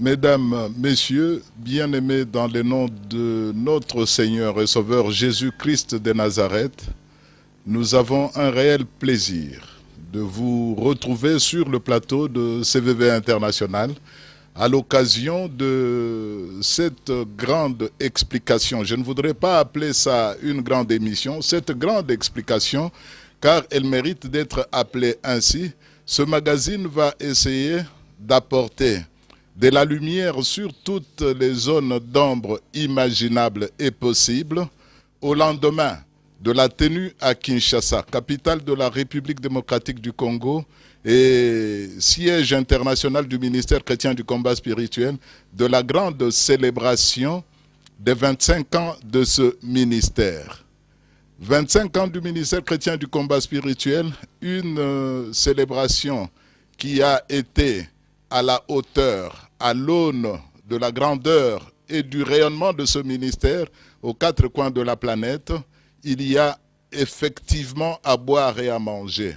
Mesdames, Messieurs, bien-aimés dans le nom de notre Seigneur et Sauveur Jésus-Christ de Nazareth, nous avons un réel plaisir de vous retrouver sur le plateau de CVV International à l'occasion de cette grande explication. Je ne voudrais pas appeler ça une grande émission, cette grande explication, car elle mérite d'être appelée ainsi. Ce magazine va essayer d'apporter de la lumière sur toutes les zones d'ombre imaginables et possibles au lendemain de la tenue à Kinshasa, capitale de la République démocratique du Congo et siège international du ministère chrétien du combat spirituel, de la grande célébration des 25 ans de ce ministère. 25 ans du ministère chrétien du combat spirituel, une célébration qui a été à la hauteur, à l'aune de la grandeur et du rayonnement de ce ministère aux quatre coins de la planète. Il y a effectivement à boire et à manger.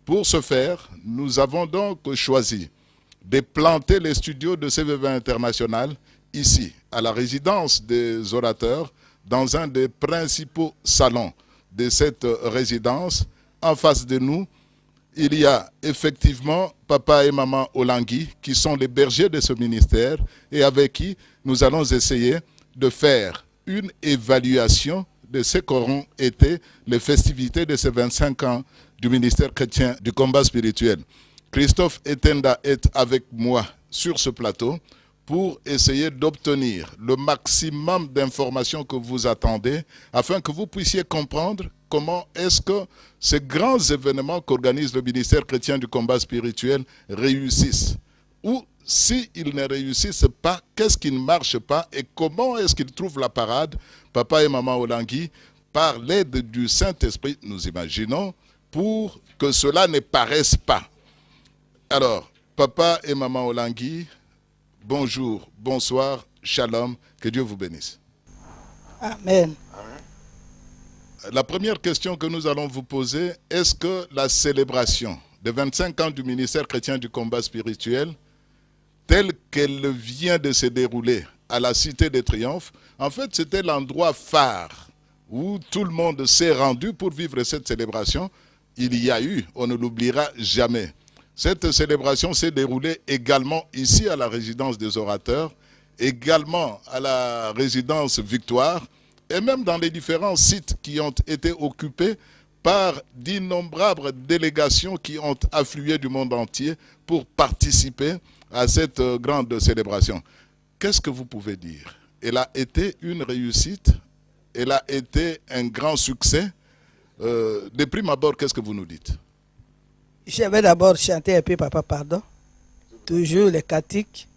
Pour ce faire, nous avons donc choisi de planter les studios de CVV International ici, à la résidence des orateurs, dans un des principaux salons de cette résidence. En face de nous, il y a effectivement papa et maman Olangui qui sont les bergers de ce ministère et avec qui nous allons essayer de faire une évaluation de ce qu'auront été les festivités de ces 25 ans du ministère chrétien du combat spirituel. Christophe Etenda est avec moi sur ce plateau pour essayer d'obtenir le maximum d'informations que vous attendez afin que vous puissiez comprendre comment est-ce que ces grands événements qu'organise le ministère chrétien du combat spirituel réussissent. Ou s'ils ne réussissent pas, qu'est-ce qui ne marche pas et comment est-ce qu'ils trouvent la parade, papa et maman Olangui, par l'aide du Saint-Esprit, nous imaginons, pour que cela ne paraisse pas. Alors, papa et maman Olangui, bonjour, bonsoir, shalom, que Dieu vous bénisse. Amen. La première question que nous allons vous poser, est-ce que la célébration des 25 ans du ministère chrétien du combat spirituel, telle qu'elle vient de se dérouler à la Cité des Triomphes, en fait c'était l'endroit phare où tout le monde s'est rendu pour vivre cette célébration. Il y a eu, on ne l'oubliera jamais. Cette célébration s'est déroulée également ici à la résidence des orateurs, également à la résidence Victoire, et même dans les différents sites qui ont été occupés par d'innombrables délégations qui ont afflué du monde entier pour participer à cette grande célébration. Qu'est-ce que vous pouvez dire? Elle a été une réussite, elle a été un grand succès. De prime abord, qu'est-ce que vous nous dites? Je vais d'abord chanter un peu, papa, pardon. Toujours les cantiques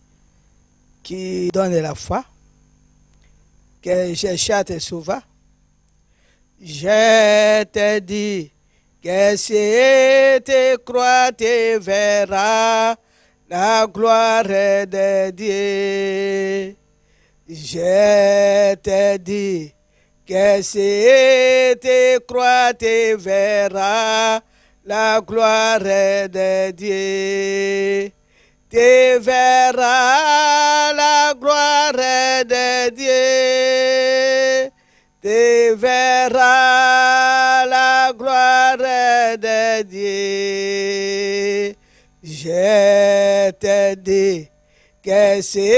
qui donnent la foi, que je chante souvent. Je te dis que si tu crois, tu verras la gloire de Dieu. Je te dis que si tu crois, tu verras la gloire de Dieu. Tu verras la gloire de Dieu. Tu verras la gloire de Dieu. Je te dis que si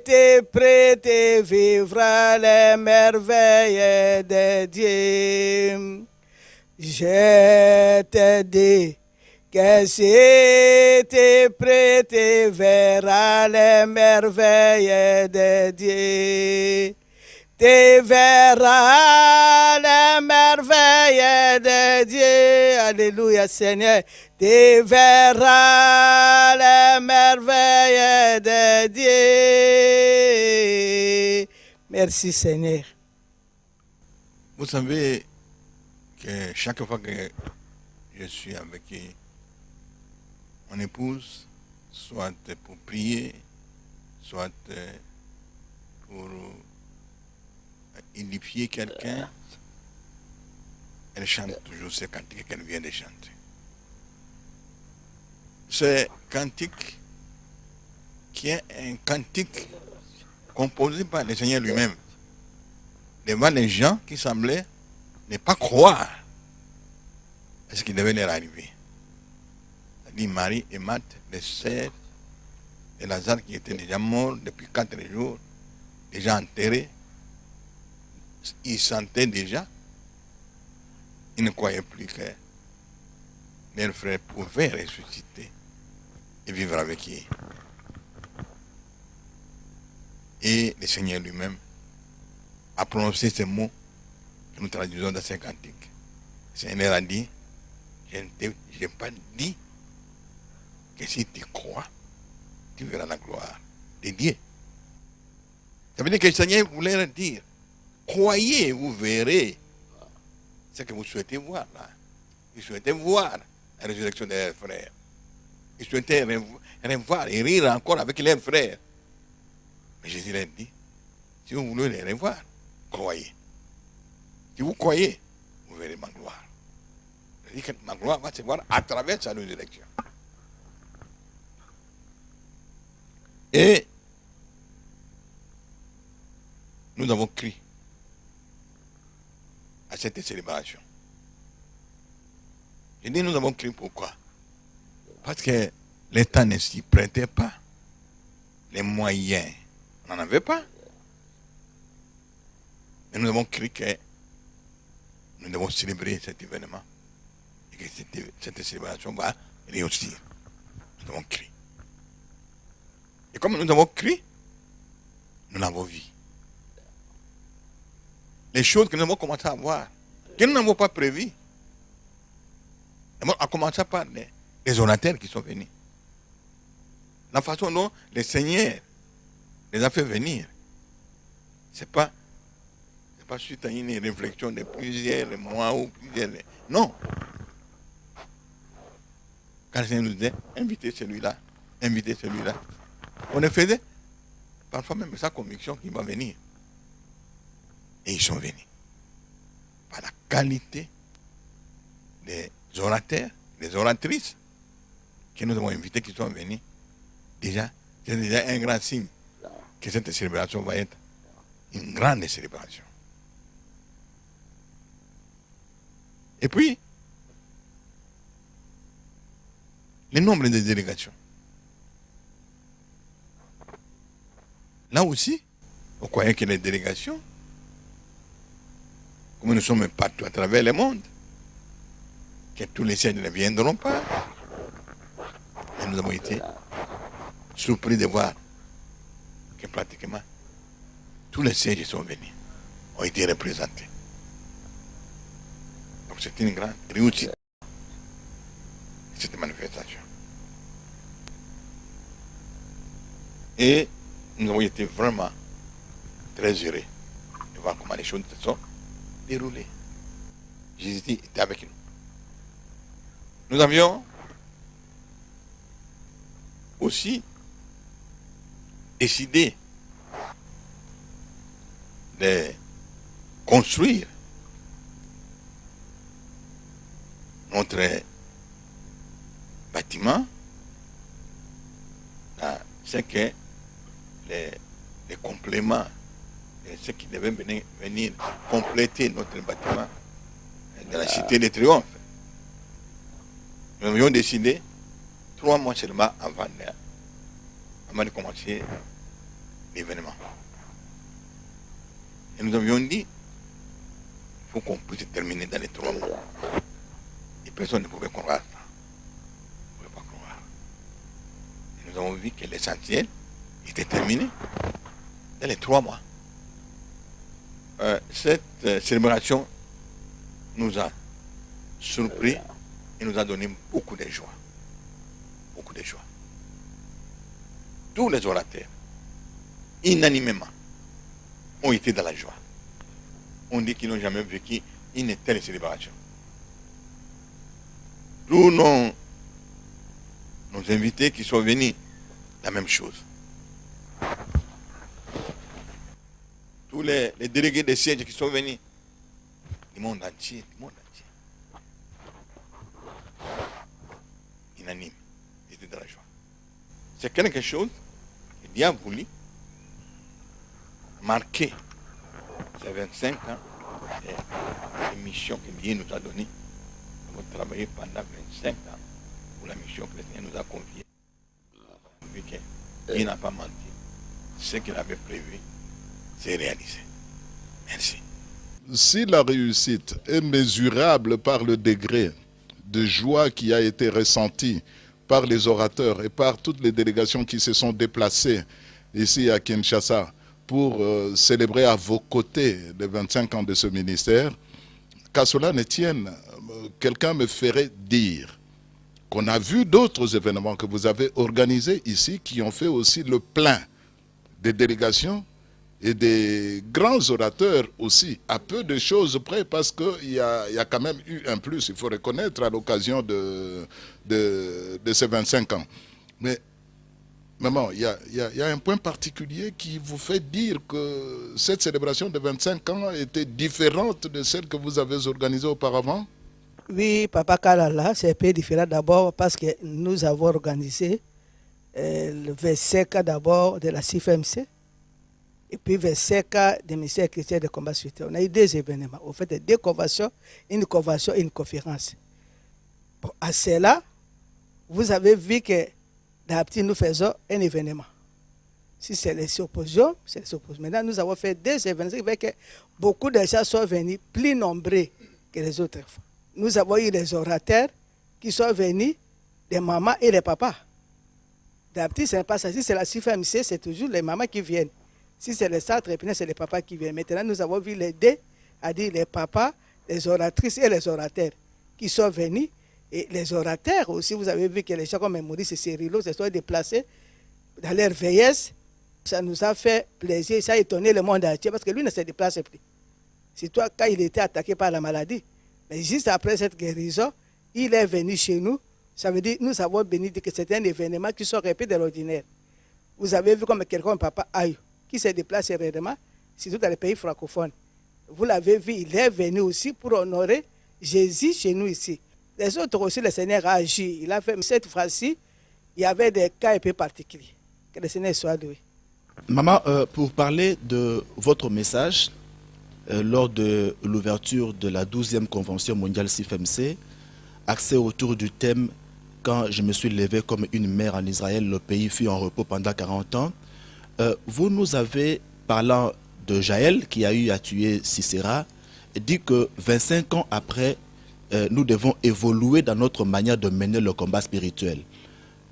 tu prêt, tu vivras les merveilles de Dieu. Je te dis que si tu prêt, tu verras les merveilles de Dieu. Tu verras les merveilles de Dieu. Alléluia, Seigneur. Tu verras les merveilles de Dieu. Merci, Seigneur. Vous savez que chaque fois que je suis avec mon épouse, soit pour prier, soit pour édifier quelqu'un, elle chante toujours ces cantiques qu'elle vient de chanter. Ces cantiques qui est un cantique composé par le Seigneur lui-même, devant les gens qui semblaient ne pas croire à ce qui devait leur arriver. C'est-à-dire Marie et Marthe, les sœurs de Lazare qui étaient déjà morts depuis 4 jours, déjà enterrés. Ils sentaient déjà, ils ne croyaient plus que leur frère pouvait ressusciter et vivre avec eux. Et le Seigneur lui-même a prononcé ces mots que nous traduisons dans ces cantiques. Le Seigneur a dit, je n'ai pas dit que si tu crois, tu verras la gloire de Dieu. Ça veut dire que le Seigneur voulait leur dire, croyez, vous verrez ce que vous souhaitez voir là. Ils souhaitaient voir la résurrection de leurs frères. Ils souhaitaient revoir et rire encore avec leurs frères. Mais Jésus leur dit, si vous voulez les revoir, croyez. Si vous croyez, vous verrez ma gloire. C'est-à-dire que ma gloire va se voir à travers sa résurrection. Et nous avons crié à cette célébration. Je dis nous avons crié pourquoi? Parce que l'État ne s'y prêtait pas. Les moyens, on n'en avait pas. Mais nous avons crié que nous devons célébrer cet événement. Et que cette célébration va réussir. Nous avons crié. Et comme nous avons crié, nous l'avons vu. Les choses que nous avons commencé à voir, que nous n'avons pas prévues, à commencer par les orateurs qui sont venus. La façon dont le Seigneur les a fait venir, ce n'est pas suite à une réflexion de plusieurs mois ou plusieurs... Non. Quand le Seigneur nous disait, invitez celui-là, invitez celui-là. On le faisait, parfois même sa conviction qu'il va venir. Et ils sont venus. Par la qualité des orateurs, des oratrices que nous avons invités qui sont venus. Déjà, c'est déjà un grand signe que cette célébration va être une grande célébration. Et puis, le nombre de délégations. Là aussi, on croyait que les délégations, comme nous sommes partout à travers le monde, que tous les sièges ne viendront pas. Et nous avons été surpris de voir que pratiquement tous les sièges sont venus, ont été représentés. Donc c'est une grande réussite, cette manifestation. Et nous avons été vraiment très heureux de voir comment les choses se sont déroulées. Jésus était avec nous. Nous avions aussi décidé de construire notre bâtiment dans ce que les compléments, ce qui devait venir compléter notre bâtiment de la cité de Triomphe. Nous avions décidé 3 mois seulement avant de commencer l'événement. Et nous avions dit, il faut qu'on puisse terminer dans les 3 mois. Et personne ne pouvait croire ça. On ne pouvait pas croire. Et nous avons vu que l'essentiel était terminé dans les 3 mois. Cette célébration nous a surpris et nous a donné beaucoup de joie. Beaucoup de joie. Tous les orateurs, unanimement, ont été dans la joie. On dit qu'ils n'ont jamais vécu une telle célébration. Tous nos invités qui sont venus, la même chose. Tous les délégués des sièges qui sont venus, du monde entier, unanime, ils étaient dans la joie. C'est quelque chose il a voulu marquer ces 25 ans des missions que Dieu nous a données. Nous avons travaillé pendant 25 ans pour la mission que le Seigneur nous a confiée. Vu que Dieu n'a pas menti. Ce qu'il avait prévu, c'est réalisé. Merci. Si la réussite est mesurable par le degré de joie qui a été ressenti par les orateurs et par toutes les délégations qui se sont déplacées ici à Kinshasa pour célébrer à vos côtés les 25 ans de ce ministère, qu'à cela ne tienne, quelqu'un me ferait dire qu'on a vu d'autres événements que vous avez organisés ici qui ont fait aussi le plein des délégations et des grands orateurs aussi, à peu de choses près, parce qu'il y a quand même eu un plus, il faut reconnaître, à l'occasion de ces 25 ans. Mais, maman, il y a un point particulier qui vous fait dire que cette célébration de 25 ans était différente de celle que vous avez organisée auparavant? Oui, Papa Kalala, c'est un peu différent d'abord parce que nous avons organisé le 25 ans d'abord de la CIFMC. Et puis 25 ans des ministères chrétiens de combat suite. On a eu deux événements. On fait deux conventions, une convention et une conférence. Bon, à cela, vous avez vu que d'habitude nous faisons un événement. Si c'est les oppositions, c'est les oppositions. Maintenant, nous avons fait deux événements. Ça veut dire que beaucoup de gens sont venus plus nombreux que les autres fois. Nous avons eu des orateurs qui sont venus, des mamans et des papas. D'habitude, ce n'est pas ça. Si c'est la CIFMC, c'est toujours les mamans qui viennent. Si c'est le centre, c'est les papas qui viennent. Maintenant, nous avons vu les deux, c'est-à-dire les papas, les oratrices et les orateurs qui sont venus. Et les orateurs aussi, vous avez vu que les gens comme Maurice et Cyrilo se sont déplacés dans leur vieillesse. Ça nous a fait plaisir, ça a étonné le monde entier parce que lui ne se déplace plus. C'est toi, quand il était attaqué par la maladie. Mais juste après cette guérison, il est venu chez nous. Ça veut dire que nous avons béni que c'était un événement qui sort un peu de l'ordinaire. Vous avez vu comme quelqu'un comme Papa Ayou, qui se déplace réellement, surtout dans les pays francophones. Vous l'avez vu, il est venu aussi pour honorer Jésus chez nous ici. Les autres aussi, le Seigneur a agi. Il a fait, cette fois-ci, il y avait des cas un peu particuliers. Que le Seigneur soit loué. Maman, pour parler de votre message, lors de l'ouverture de la 12e Convention mondiale CIFMC, axée autour du thème « Quand je me suis levé comme une mère en Israël, le pays fut en repos pendant 40 ans », vous nous avez, parlant de Jaël, qui a eu à tuer Sisera, dit que 25 ans après, nous devons évoluer dans notre manière de mener le combat spirituel.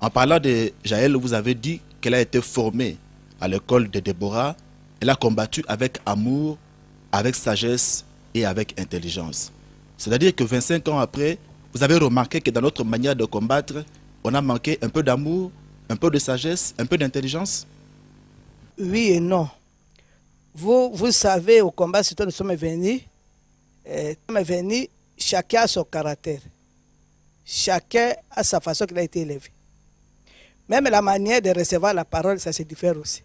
En parlant de Jaël, vous avez dit qu'elle a été formée à l'école de Déborah. Elle a combattu avec amour, avec sagesse et avec intelligence. C'est-à-dire que 25 ans après, vous avez remarqué que dans notre manière de combattre, on a manqué un peu d'amour, un peu de sagesse, un peu d'intelligence? Oui et non. Vous savez, au combat, c'est nous sommes venus, chacun a son caractère. Chacun a sa façon qu'il a été élevé. Même la manière de recevoir la parole, ça se diffère aussi.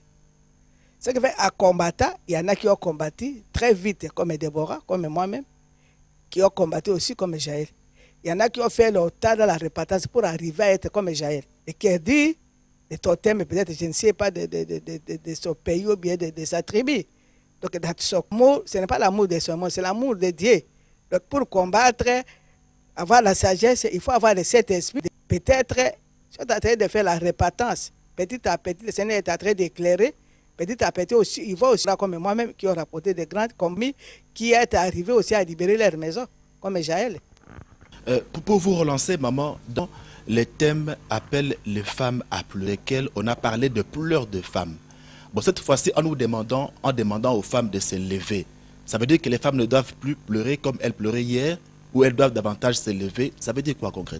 Ce qui fait à combattre, il y en a qui ont combattu très vite, comme Déborah, comme moi-même, qui ont combattu aussi comme Jaël. Il y en a qui ont fait leur temps dans la repentance pour arriver à être comme Jaël. Et qui dit, de ton thème, peut-être, je ne sais pas, de son pays ou bien de sa tribu. Donc, dans son amour, ce n'est pas l'amour de son monde, c'est l'amour de Dieu. Donc, pour combattre, avoir la sagesse, il faut avoir le Saint-Esprit. Peut-être, je suis en train de faire la repentance. Petit à petit, le Seigneur est en train d'éclairer. Petit à petit aussi, il va aussi, comme moi-même, qui ont rapporté des grandes commis, qui est arrivé aussi à libérer leur maison, comme Jaël. Pour vous relancer, maman, dans les thèmes appellent les femmes à pleurer, lesquels on a parlé de pleurs de femmes. Bon, cette fois-ci, en demandant aux femmes de se lever, ça veut dire que les femmes ne doivent plus pleurer comme elles pleuraient hier, ou elles doivent davantage se lever. Ça veut dire quoi concrètement?